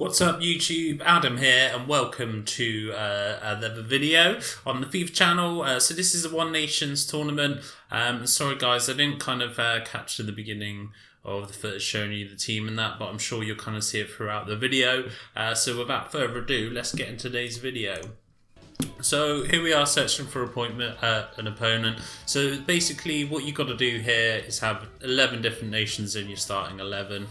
What's up YouTube, Adam here and welcome to another video on the FIFA channel. So this is a One Nations tournament. Sorry guys, I didn't capture the beginning of the footage showing you the team and that, but I'm sure you'll kind of see it throughout the video. So without further ado, let's get into today's video. So here we are searching for an opponent. So basically what you've got to do here is have 11 different nations in your starting 11.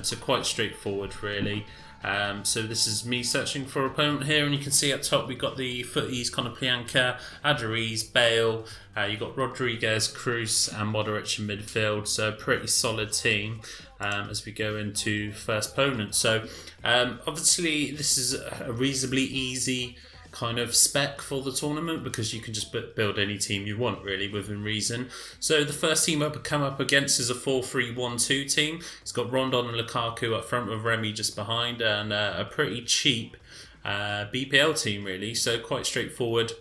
So quite straightforward really. So this is me searching for an opponent here, and you can see up top we've got the footies, Konoplyanka, Aduriz, Bale, you've got Rodriguez, Cruz and Modric in midfield, so pretty solid team as we go into first opponent. So obviously this is a reasonably easy kind of spec for the tournament because you can just build any team you want really within reason. So the first team come up against is a 4-3-1-2 team. It's got Rondon and Lukaku up front with Remy just behind, and a pretty cheap BPL team really, so quite straightforward.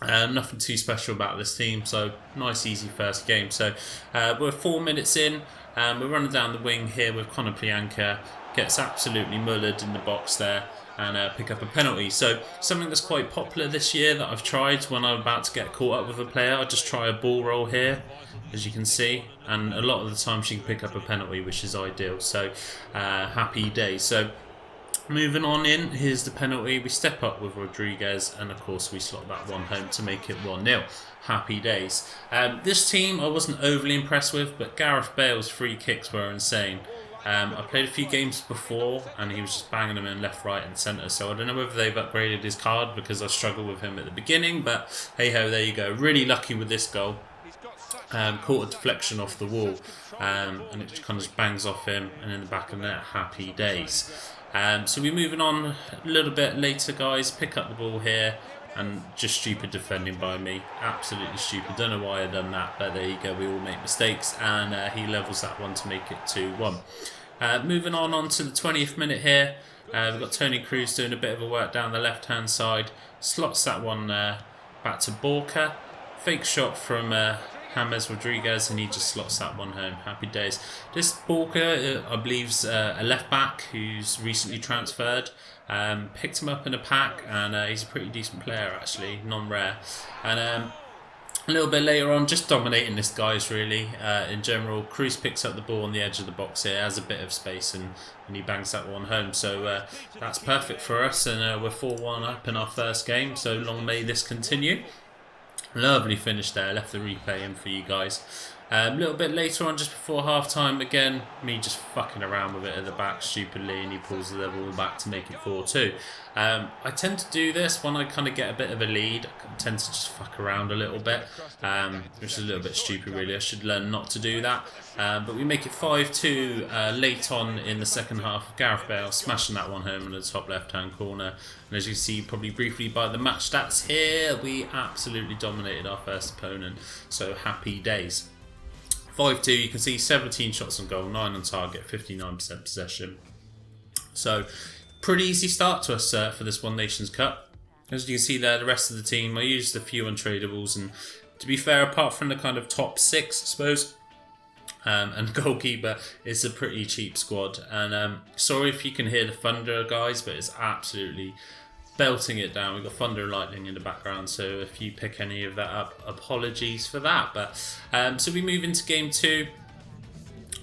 Nothing too special about this team, so nice easy first game. So we're 4 minutes in, we're running down the wing here with Konoplyanka, gets absolutely mullered in the box there and pick up a penalty. So something that's quite popular this year that I've tried when I'm about to get caught up with a player, I just try a ball roll here, as you can see, and a lot of the time she can pick up a penalty, which is ideal. So happy days. So moving on in, here's the penalty. We step up with Rodriguez and of course we slot that one home to make it 1-0. Happy days. This team I wasn't overly impressed with, but Gareth Bale's free kicks were insane. I played a few games before and he was just banging them in left, right and centre, so I don't know whether they've upgraded his card because I struggled with him at the beginning, but hey ho, there you go. Really lucky with this goal. Caught a deflection off the wall and it just kind of just bangs off him and in the back of the net. Happy days. So we're moving on a little bit later guys, pick up the ball here and just stupid defending by me, absolutely stupid, don't know why I done that, but there you go, we all make mistakes, and he levels that one to make it 2-1. Moving on to the 20th minute here, we've got Tony Cruz doing a bit of a work down the left hand side, slots that one back to Borca, fake shot from James Rodriguez and he just slots that one home. Happy days. This Borca, I believe's a left back who's recently transferred. Picked him up in a pack and he's a pretty decent player actually, non-rare. And a little bit later on, just dominating this guys really. In general, Cruz picks up the ball on the edge of the box here, has a bit of space and he bangs that one home. So that's perfect for us, and we're 4-1 up in our first game, so long may this continue. Lovely finish there, left the replay in for you guys. A little bit later on, just before half time, again, me just fucking around with it at the back stupidly, and he pulls the ball back to make it 4-2. I tend to do this when I kind of get a bit of a lead. I tend to just fuck around a little bit, which is a little bit stupid really. I should learn not to do that. But we make it 5-2 late on in the second half. Gareth Bale smashing that one home in the top left hand corner. And as you see probably briefly by the match stats here, we absolutely dominated our first opponent. So happy days. 5-2, you can see 17 shots on goal, 9 on target, 59% possession. So pretty easy start to us for this One Nations Cup. As you can see there, the rest of the team, I used a few untradables, and to be fair, apart from the kind of top 6 I suppose, and goalkeeper, it's a pretty cheap squad. And sorry if you can hear the thunder guys, but it's absolutely belting it down. We've got thunder and lightning in the background, so if you pick any of that up, apologies for that. But so we move into game 2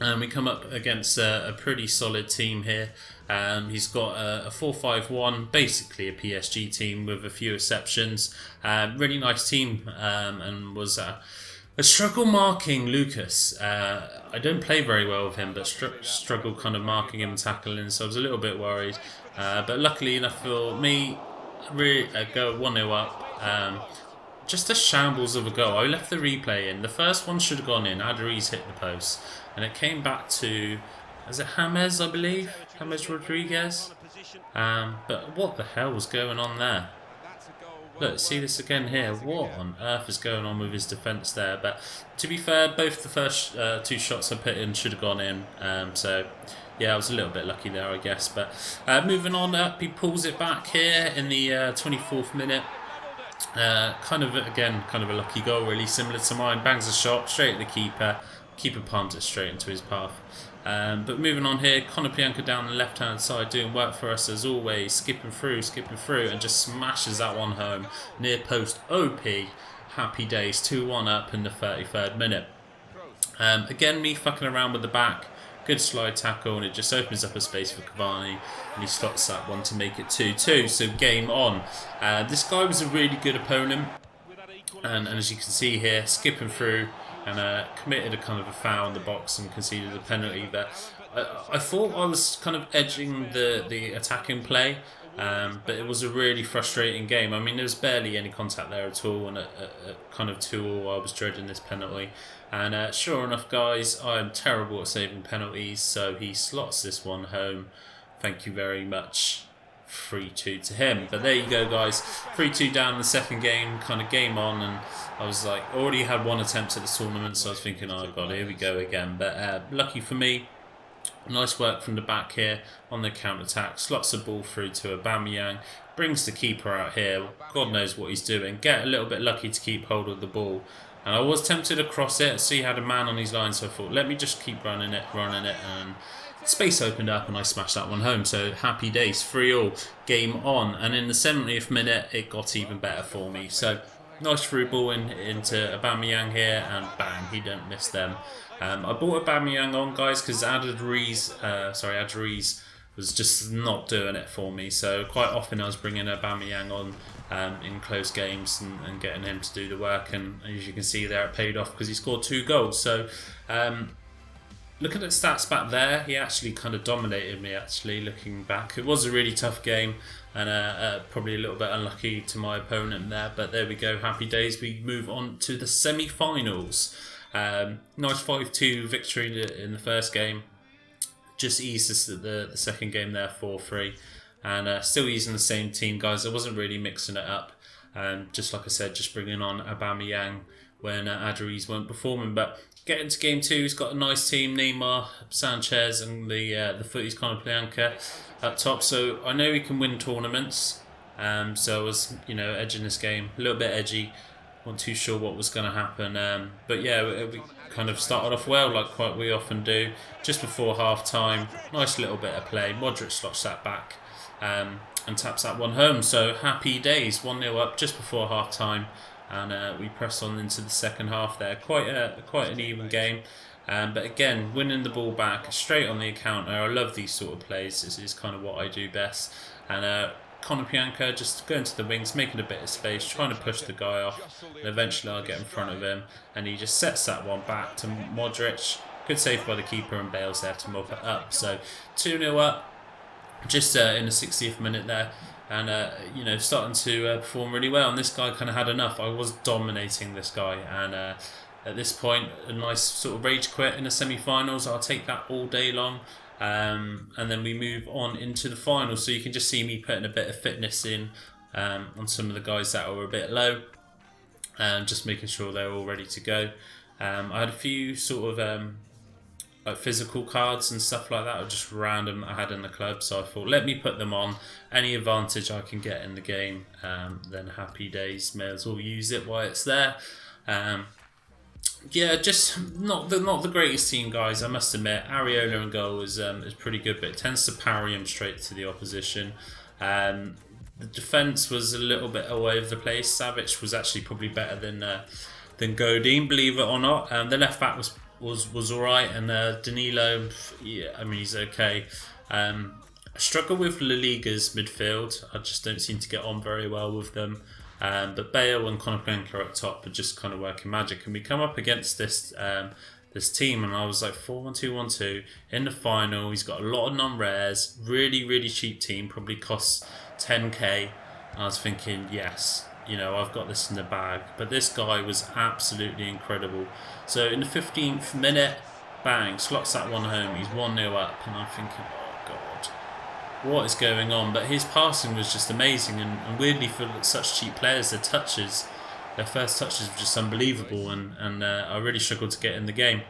and we come up against a pretty solid team here. He's got a 4-5-1, basically a PSG team with a few exceptions. Really nice team, and was a struggle marking Lucas. I don't play very well with him, but struggle kind of marking him and tackling, so I was a little bit worried. But luckily enough for me, really go 1-0 up. Just a shambles of a goal. I left the replay in. The first one should have gone in. Aduriz hit the post, and it came back to, is it James, I believe? James Rodriguez. But what the hell was going on there? Look, see this again here. What on earth is going on with his defence there? But to be fair, both the first 2 shots I put in should have gone in. So yeah, I was a little bit lucky there, I guess. But moving on up, he pulls it back here in the 24th minute. Kind of a lucky goal, really similar to mine. Bangs a shot straight at the keeper. Keeper palms it straight into his path. But moving on here, Konoplyanka down the left-hand side doing work for us as always, skipping through, and just smashes that one home. Near post OP, happy days, 2-1 up in the 33rd minute. Again, me fucking around with the back, good slide tackle, and it just opens up a space for Cavani, and he slots that one to make it 2-2, so game on. This guy was a really good opponent, and as you can see here, skipping through, and committed a kind of a foul in the box and conceded a penalty there. I thought I was kind of edging the attacking play, but it was a really frustrating game. I mean, there was barely any contact there at all, and at kind of 2-2 I was dreading this penalty. And sure enough, guys, I am terrible at saving penalties, so he slots this one home. Thank you very much. 3-2 to him. But there you go, guys. 3-2 down in the second game, kind of game on, and I was like, already had one attempt at the tournament, so I was thinking, oh god, here we go again. But lucky for me, nice work from the back here on the counter-attack. Slots the ball through to Aubameyang, brings the keeper out here. God knows what he's doing. Get a little bit lucky to keep hold of the ball. And I was tempted to cross it, so he had a man on his line, so I thought, let me just keep running it, and space opened up and I smashed that one home. So happy days, 3-3, game on. And in the 70th minute, it got even better for me. So nice through ball into Aubameyang here, and bang, he don't miss them. I brought Aubameyang on, guys, because Aduriz was just not doing it for me. So quite often I was bringing Aubameyang on in close games and getting him to do the work. And as you can see there, it paid off because he scored 2 goals. So looking at stats back there, he actually kind of dominated me, actually, looking back. It was a really tough game, and probably a little bit unlucky to my opponent there. But there we go, happy days. We move on to the semi-finals. Nice 5-2 victory in the first game. Just eased us the second game there, 4-3. And still using the same team, guys. I wasn't really mixing it up. Just like I said, just bringing on Aubameyang when Aduriz weren't performing. But getting to game 2, he's got a nice team. Neymar, Sanchez, and the footies Konoplyanka up top. So I know he can win tournaments. So I was, edging this game. A little bit edgy. Wasn't too sure what was going to happen. But yeah, we kind of started off well, like quite we often do. Just before half time, nice little bit of play. Modric slots that back and taps that one home. So happy days, 1-0 up just before half time. And we press on into the second half there. Quite an even game. But again, winning the ball back straight on the counter. I love these sort of plays. This is kind of what I do best. And Konoplyanka just going to the wings, making a bit of space, trying to push the guy off. And eventually I'll get in front of him. And he just sets that one back to Modric. Good save by the keeper, and Bale's there to mop it up. So 2-0 up just in the 60th minute there. And starting to perform really well. And this guy kind of had enough. I was dominating this guy, and at this point, a nice sort of rage quit in the semi-finals. I'll take that all day long. And then we move on into the finals. So you can just see me putting a bit of fitness in on some of the guys that were a bit low, and just making sure they're all ready to go. I had a few sort of like physical cards and stuff like that, or just random I had in the club, so I thought, let me put them on. Any advantage I can get in the game, then happy days, may as well use it while it's there. Yeah, just not the greatest team, guys, I must admit. Areola in goal is pretty good, but it tends to parry him straight to the opposition. The defence was a little bit all over the place. Savic was actually probably better than Godin, believe it or not. The left back was alright, and Danilo, yeah, I mean, he's okay. I struggle with La Liga's midfield. I just don't seem to get on very well with them. But Bale and Konoplyanka up top are just kind of working magic, and we come up against this team, and I was like 4-1-2-1-2 in the final. He's got a lot of non-rares, really cheap team, probably costs 10k. I was thinking, yes, I've got this in the bag. But this guy was absolutely incredible. So in the 15th minute, bang, slots that one home. He's 1-0 up, and I'm thinking, oh god, what is going on? But his passing was just amazing, and weirdly for such cheap players, their first touches were just unbelievable, and I really struggled to get in the game.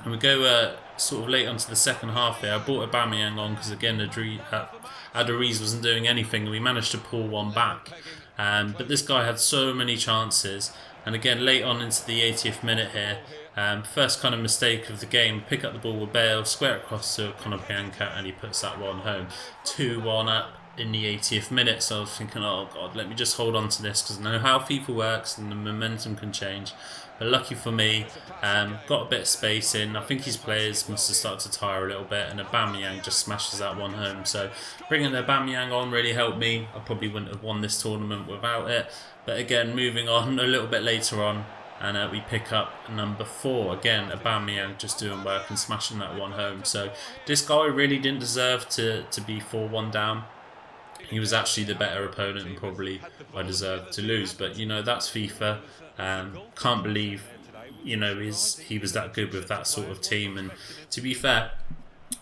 And we go sort of late onto the second half here. I brought Aubameyang on because again Aduriz wasn't doing anything, and we managed to pull one back. But this guy had so many chances, and again late on into the 80th minute here, First kind of mistake of the game, pick up the ball with Bale, square it across to Conor Bianca, and he puts that one home. 2-1 up in the 80th minute, so I was thinking, oh god, let me just hold on to this, because I know how FIFA works and the momentum can change. But lucky for me, got a bit of space in. I think his players must have started to tire a little bit, and Aubameyang just smashes that one home. So bringing Aubameyang on really helped me. I probably wouldn't have won this tournament without it. But again, moving on a little bit later on, and we pick up number 4. Again, Aubameyang just doing work and smashing that one home. So this guy really didn't deserve to be 4-1 down. He was actually the better opponent, and probably I deserved to lose. But, you know, that's FIFA. Can't believe, you know, he was that good with that sort of team. And to be fair,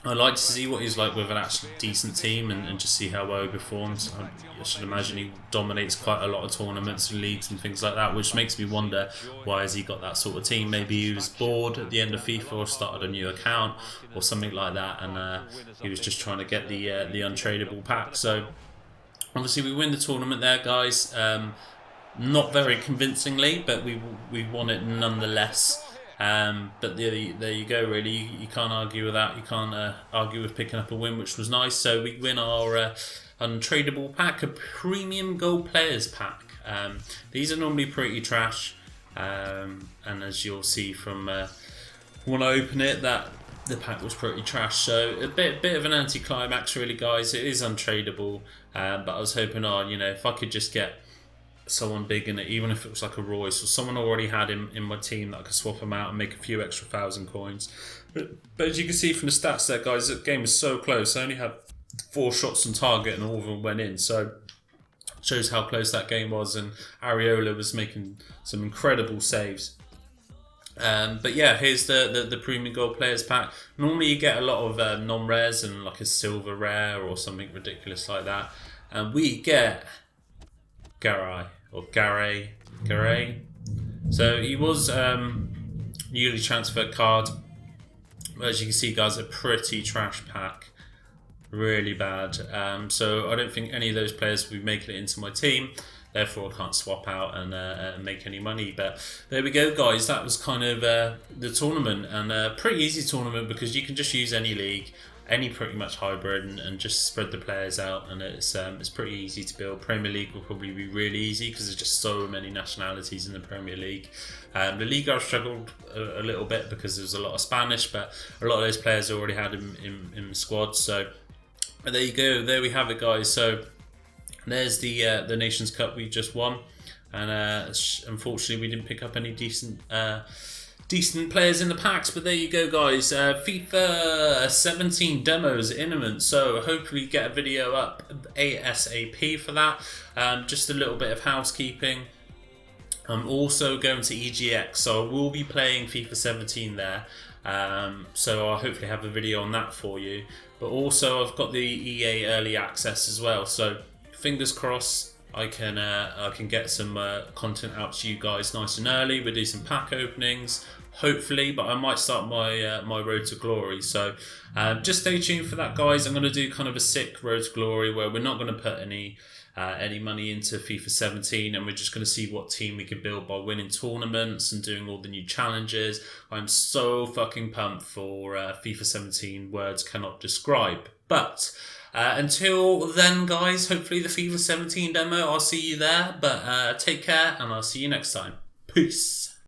I'd like to see what he's like with an actually decent team, and just see how well he performs. I should imagine he dominates quite a lot of tournaments and leagues and things like that, which makes me wonder, why has he got that sort of team? Maybe he was bored at the end of FIFA or started a new account or something like that, and he was just trying to get the untradeable pack. So obviously we win the tournament there, guys. Not very convincingly, but we won it nonetheless. But there you go, really. You can't argue with that. You can't argue with picking up a win, which was nice. So we win our untradeable pack, a premium gold players pack. These are normally pretty trash, and as you'll see from when I open it, that the pack was pretty trash. So a bit of an anticlimax, really, guys. It is untradeable, but I was hoping, you know, if I could just get someone big in it, even if it was like a Royce or someone already had him in my team, that I could swap him out and make a few extra 1,000 coins. But as you can see from the stats there, guys, the game was so close. I only had 4 shots on target and all of them went in. So shows how close that game was, and Areola was making some incredible saves. But yeah, here's the premium gold players pack. Normally you get a lot of non-rares and like a silver rare or something ridiculous like that, and we get Garay. So he was newly transferred card. As you can see, guys, a pretty trash pack. Really bad. So I don't think any of those players will be making it into my team. Therefore, I can't swap out and make any money. But there we go, guys. That was kind of the tournament, and a pretty easy tournament because you can just use any league, any pretty much hybrid, and just spread the players out, and it's pretty easy to build. Premier League will probably be really easy because there's just so many nationalities in the Premier League. The league I've struggled a little bit because there's a lot of Spanish, but a lot of those players already had in the squad. So there you go. There we have it, guys. So there's the Nations Cup we just won, and unfortunately we didn't pick up any decent players in the packs, but there you go, guys. FIFA 17 demos imminent, so hopefully get a video up ASAP for that. Just a little bit of housekeeping. I'm also going to EGX, so I will be playing FIFA 17 there. So I'll hopefully have a video on that for you. But also I've got the EA early access as well, so fingers crossed I can get some content out to you guys nice and early. We'll do some pack openings, hopefully, but I might start my my Road to Glory. So just stay tuned for that, guys. I'm going to do kind of a sick Road to Glory where we're not going to put any money into FIFA 17, and we're just going to see what team we can build by winning tournaments and doing all the new challenges. I'm so fucking pumped for FIFA 17, words cannot describe. But until then, guys, hopefully the FIFA 17 demo, I'll see you there. But take care, and I'll see you next time. Peace.